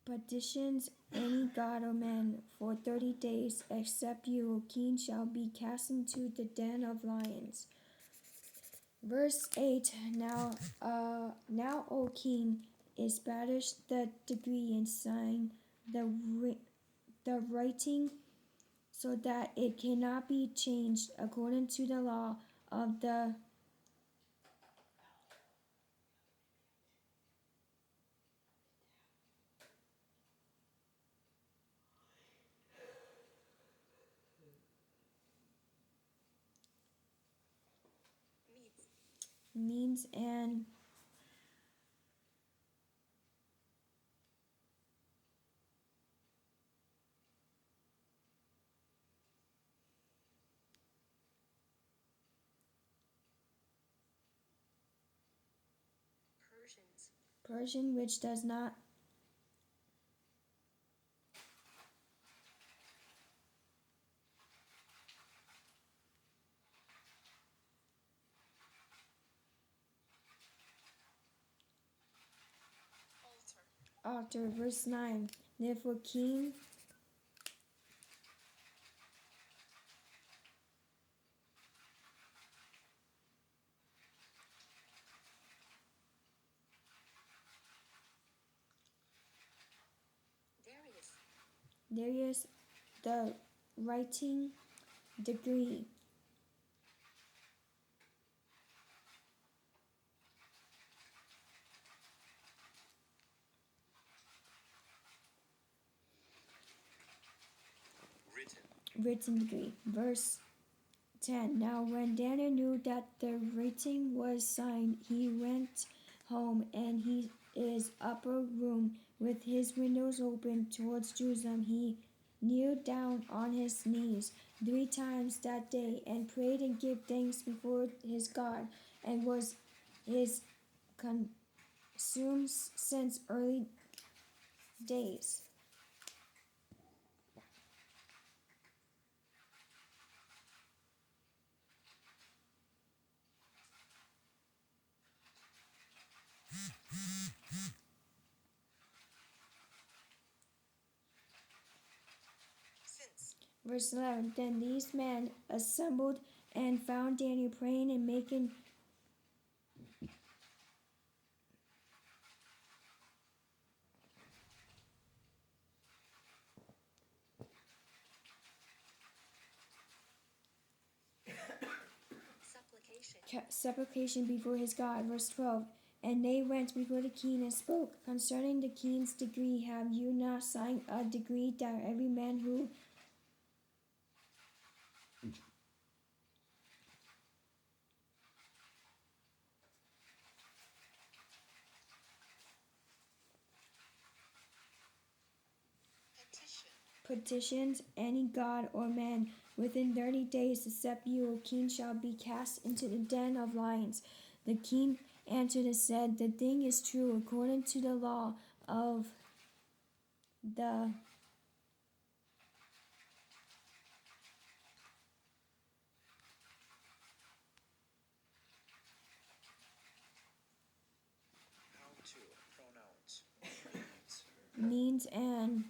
petitions any god or man for 30 days, except you, O king, shall be cast into the den of lions. Verse 8. Now, O king, establish the decree and sign the writing so that it cannot be changed according to the law of the Medes and Persian, which does not alter. Verse 9. Therefore, King Darius the writing decree written degree. Verse 10. Now when Daniel knew that the writing was signed, he went home and he his upper room with his windows open towards Jerusalem. He kneeled down on his knees 3 times that day and prayed and gave thanks before his God, and was his consumed since early days. Verse 11. Then these men assembled and found Daniel praying and making supplication before his God. Verse 12. And they went before the king and spoke concerning the king's decree. Have you not signed a decree that every man who petitions any god or man within 30 days, except you, O king, shall be cast into the den of lions? The king answered and said, the thing is true according to the law of the means and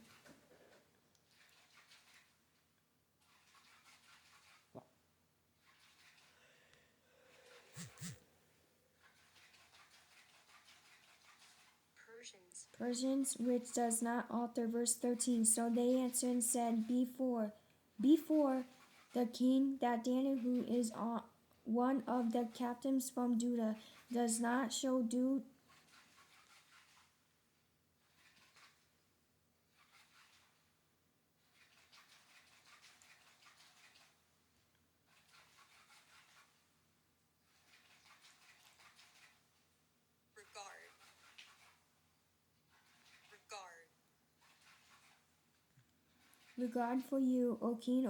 Persians, which does not alter. Verse 13. So they answered and said before the king that Daniel, who is one of the captains from Judah, does not show due regard for you, O king,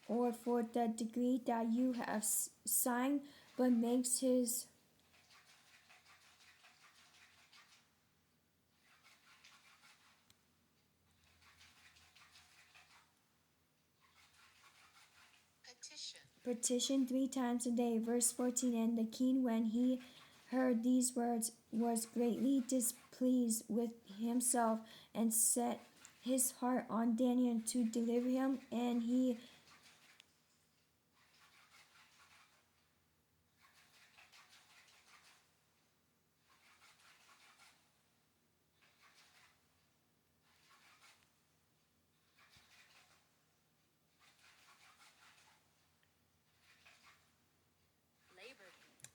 or for the decree that you have signed, but makes his petition 3 times a day. Verse 14. And the king, when he heard these words, was greatly displeased pleased with himself and set his heart on Daniel to deliver him, and he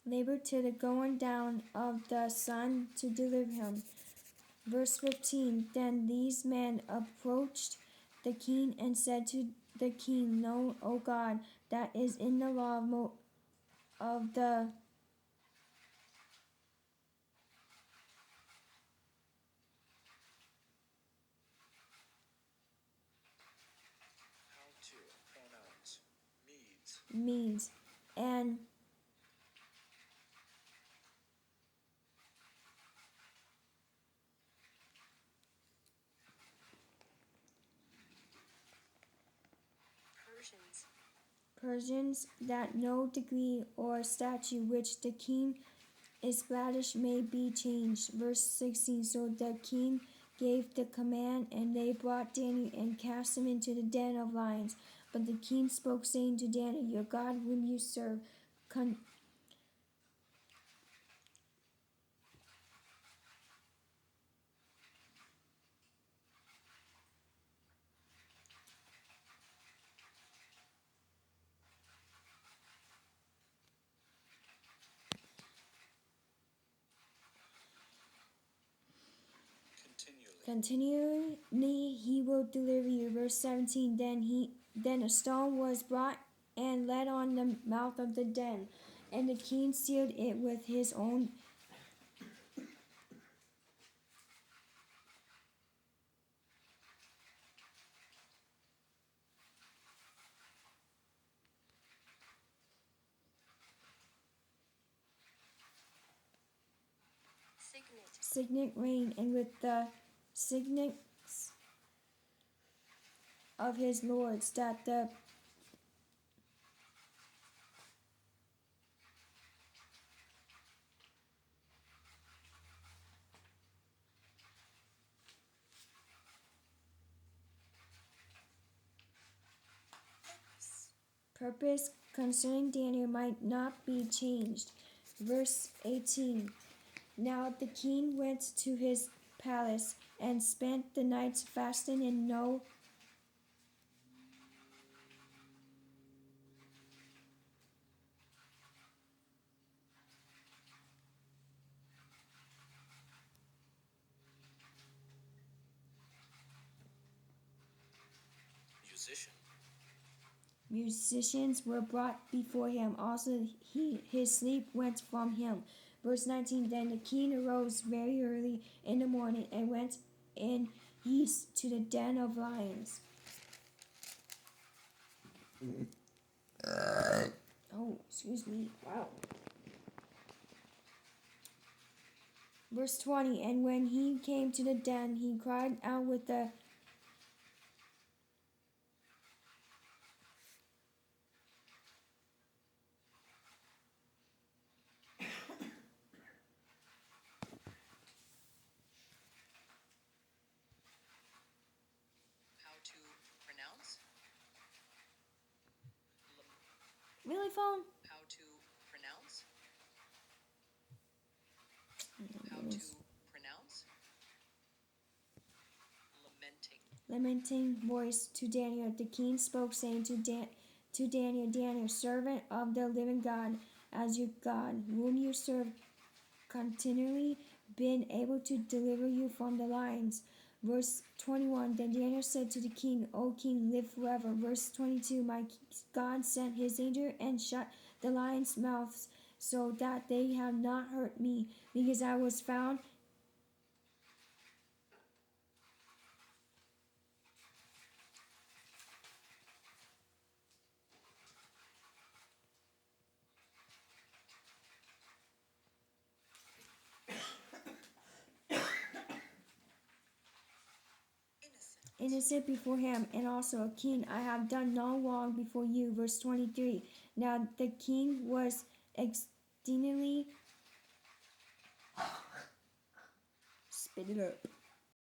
labored to the going down of the sun to deliver him. Verse 15. Then these men approached the king and said to the king, Know, O God, that is in the law of the How to pronouns Medes, means, and Persians, that no decree or statute which the king established may be changed. Verse 16. So the king gave the command, and they brought Daniel and cast him into the den of lions. But the king spoke, saying to Daniel, Your God whom you serve, continually. continually he will deliver you. Verse 17. Then a stone was brought and laid on the mouth of the den, and the king sealed it with his own signet ring, and with the signets of his lords, that the purpose concerning Daniel might not be changed. Verse 18. Now the king went to his palace and spent the nights fasting and no musicians were brought before him. Also his sleep went from him. Verse 19. Then the king arose very early in the morning and went in haste to the den of lions. Oh, excuse me. Wow. Verse 20. And when he came to the den, he cried out with a How to pronounce really phone. how to pronounce how to pronounce Lamenting voice to Daniel. The king spoke, saying to Daniel, Daniel, servant of the living God, as your God, whom you serve, continually been able to deliver you from the lions. Verse 21. Then Daniel said to the king, O king, live forever. Verse 22. My God sent his angel and shut the lions' mouths, so that they have not hurt me, because I was found innocent before him, and also a king. I have done no wrong before you. Verse 23. Now the king was exceedingly Spit it up.